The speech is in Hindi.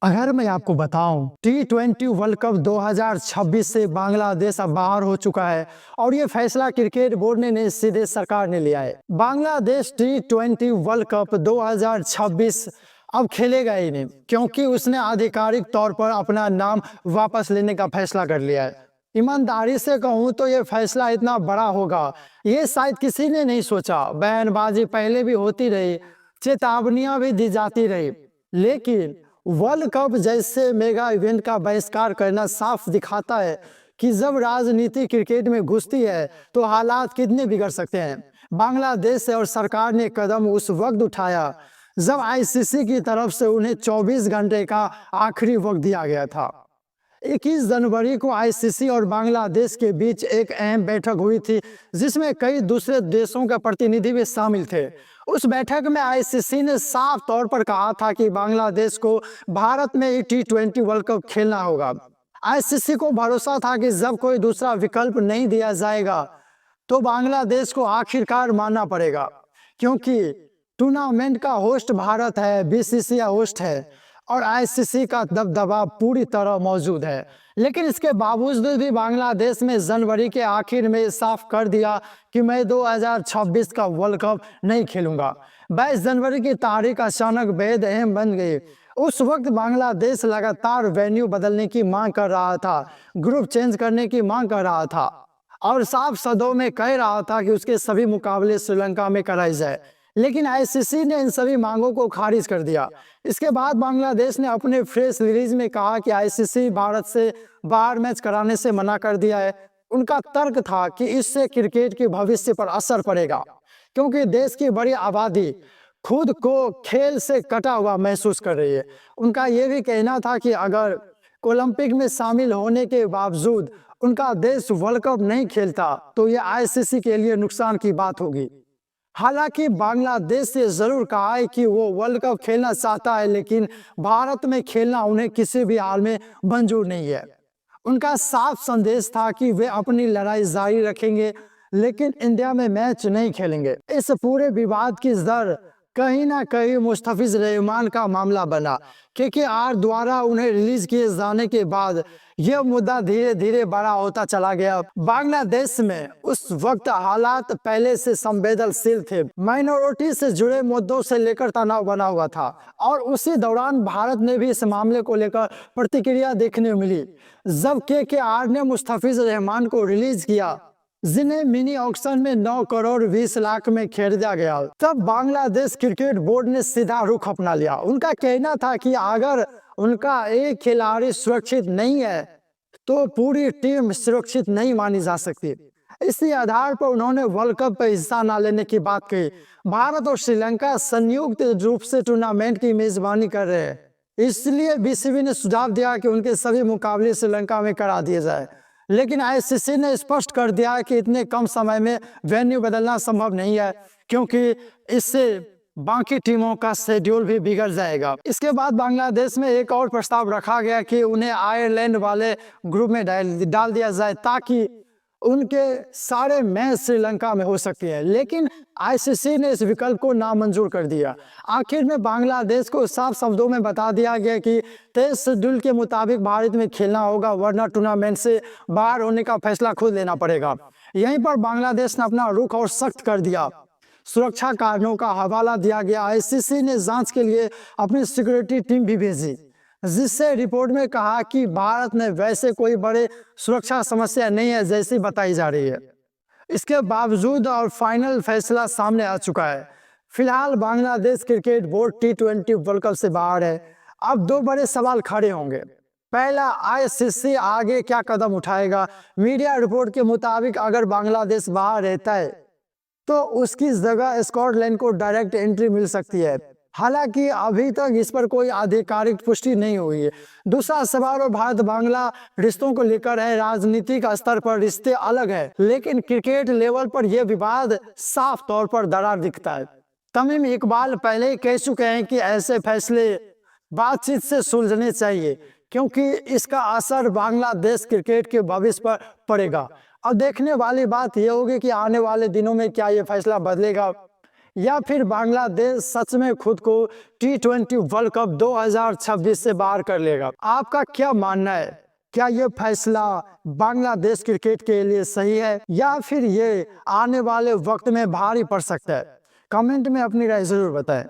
अगर मैं आपको बताऊं T20 वर्ल्ड कप 2026 से बांग्लादेश अब बाहर हो चुका है और ये फैसला क्रिकेट बोर्ड ने नहीं, सीधे सरकार ने लिया है। बांग्लादेश T20 वर्ल्ड कप 2026 अब खेलेगा ही नहीं, क्योंकि उसने आधिकारिक तौर पर अपना नाम वापस लेने का फैसला कर लिया है। ईमानदारी से कहूं तो ये फैसला इतना बड़ा होगा, ये शायद किसी ने नहीं सोचा। बयानबाजी पहले भी होती रही, चेतावनियां भी दी जाती रही, लेकिन वर्ल्ड कप जैसे मेगा इवेंट का बहिष्कार करना साफ दिखाता है कि जब राजनीति क्रिकेट में घुसती है तो हालात कितने बिगड़ सकते हैं। बांग्लादेश और सरकार ने कदम उस वक्त उठाया जब आईसीसी की तरफ से उन्हें 24 घंटे का आखिरी वक्त दिया गया था। 21 जनवरी को आईसीसी और बांग्लादेश के बीच एक अहम बैठक हुई थी, जिसमें कई दूसरे देशों के प्रतिनिधि भी शामिल थे। उस बैठक में आईसीसी ने साफ तौर पर कहा था कि बांग्लादेश को भारत में T20 वर्ल्ड कप खेलना होगा। आईसीसी को भरोसा था कि जब कोई दूसरा विकल्प नहीं दिया जाएगा तो बांग्लादेश को आखिरकार मानना पड़ेगा, क्योंकि टूर्नामेंट का होस्ट भारत है, बीसीसीआई होस्ट है और आईसीसी का दबदबा पूरी तरह मौजूद है। लेकिन इसके बावजूद भी बांग्लादेश में जनवरी के आखिर में साफ कर दिया कि मैं 2026 का वर्ल्ड कप नहीं खेलूंगा। 22 जनवरी की तारीख अचानक बेहद अहम बन गई। उस वक्त बांग्लादेश लगातार वेन्यू बदलने की मांग कर रहा था, ग्रुप चेंज करने की मांग कर रहा था और साफ शब्दों में कह रहा था कि उसके सभी मुकाबले श्रीलंका में कराए जाए। लेकिन आईसीसी ने इन सभी मांगों को खारिज कर दिया। इसके बाद बांग्लादेश ने अपने प्रेस रिलीज में कहा कि आईसीसी भारत से बाहर मैच कराने से मना कर दिया है। उनका तर्क था कि इससे क्रिकेट के भविष्य पर असर पड़ेगा, क्योंकि देश की बड़ी आबादी खुद को खेल से कटा हुआ महसूस कर रही है। उनका यह भी कहना था कि अगर ओलंपिक में शामिल होने के बावजूद उनका देश वर्ल्ड कप नहीं खेलता तो यह आईसीसी के लिए नुकसान की बात होगी। हालांकि बांग्लादेश ने जरूर कहा है कि वो वर्ल्ड कप खेलना चाहता है, लेकिन भारत में खेलना उन्हें किसी भी हाल में मंजूर नहीं है। उनका साफ संदेश था कि वे अपनी लड़ाई जारी रखेंगे, लेकिन इंडिया में मैच नहीं खेलेंगे। इस पूरे विवाद की जड़ कहीं ना कहीं मुस्तफिज रहमान का मामला बना। केकेआर द्वारा उन्हें रिलीज किए जाने के बाद यह मुद्दा धीरे धीरे बड़ा होता चला गया। बांग्लादेश में उस वक्त हालात पहले से संवेदनशील थे, माइनॉरिटी से जुड़े मुद्दों से लेकर तनाव बना हुआ था और उसी दौरान भारत ने भी इस मामले को लेकर प्रतिक्रिया देखने को मिली। जब केकेआर ने मुस्तफिज रहमान को रिलीज किया, जिन्हें मिनी ऑक्शन में 9 करोड़ 20 लाख में खरीदा गया, तब बांग्लादेश क्रिकेट बोर्ड ने सीधा रुख अपना लिया। उनका कहना था कि अगर उनका एक खिलाड़ी सुरक्षित नहीं है तो पूरी टीम सुरक्षित नहीं मानी जा सकती। इसी आधार पर उन्होंने वर्ल्ड कप में हिस्सा न लेने की बात कही। भारत और श्रीलंका संयुक्त रूप से टूर्नामेंट की मेजबानी कर रहे हैं, इसलिए बीसीबी ने सुझाव दिया कि उनके सभी मुकाबले श्रीलंका में करा दिए जाए। लेकिन आईसीसी ने स्पष्ट कर दिया कि इतने कम समय में वेन्यू बदलना संभव नहीं है, क्योंकि इससे बाकी टीमों का शेड्यूल भी बिगड़ जाएगा। इसके बाद बांग्लादेश में एक और प्रस्ताव रखा गया कि उन्हें आयरलैंड वाले ग्रुप में डाल दिया जाए, ताकि उनके सारे मैच श्रीलंका में हो सकती है। लेकिन आईसीसी ने इस विकल्प को नामंजूर कर दिया। आखिर में बांग्लादेश को साफ शब्दों में बता दिया गया कि 23 शेड्यूल के मुताबिक भारत में खेलना होगा, वरना टूर्नामेंट से बाहर होने का फैसला खुद लेना पड़ेगा। यहीं पर बांग्लादेश ने अपना रुख और सख्त कर दिया। सुरक्षा कारणों का हवाला दिया गया। आईसीसी ने जांच के लिए अपनी सिक्योरिटी टीम भी भेजी, जिससे रिपोर्ट में कहा कि भारत में वैसे कोई बड़े सुरक्षा समस्या नहीं है जैसी बताई जा रही है। इसके बावजूद और फाइनल फैसला सामने आ चुका है। फिलहाल Bangladesh cricket board T20 world cup से बाहर है। अब दो बड़े सवाल खड़े होंगे। पहला, आईसीसी आगे क्या कदम उठाएगा। मीडिया रिपोर्ट के मुताबिक अगर बांग्लादेश बाहर रहता है तो उसकी जगह स्कॉटलैंड को डायरेक्ट एंट्री मिल सकती है। हालांकि अभी तक इस पर कोई आधिकारिक पुष्टि नहीं हुई है। दूसरा सवाल और भारत बांग्ला रिश्तों को लेकर है। राजनीतिक स्तर पर रिश्ते अलग है, लेकिन क्रिकेट लेवल पर यह विवाद साफ तौर पर दरार दिखता है। तमीम इकबाल पहले ही कह चुके हैं कि ऐसे फैसले बातचीत से सुलझने चाहिए, क्योंकि इसका असर बांग्लादेश क्रिकेट के भविष्य पर पड़ेगा। अब देखने वाली बात यह होगी कि आने वाले दिनों में क्या यह फैसला बदलेगा या फिर बांग्लादेश सच में खुद को T20 वर्ल्ड कप 2026 से बाहर कर लेगा? आपका क्या मानना है? क्या ये फैसला बांग्लादेश क्रिकेट के लिए सही है या फिर ये आने वाले वक्त में भारी पड़ सकता है? कमेंट में अपनी राय जरूर बताएं।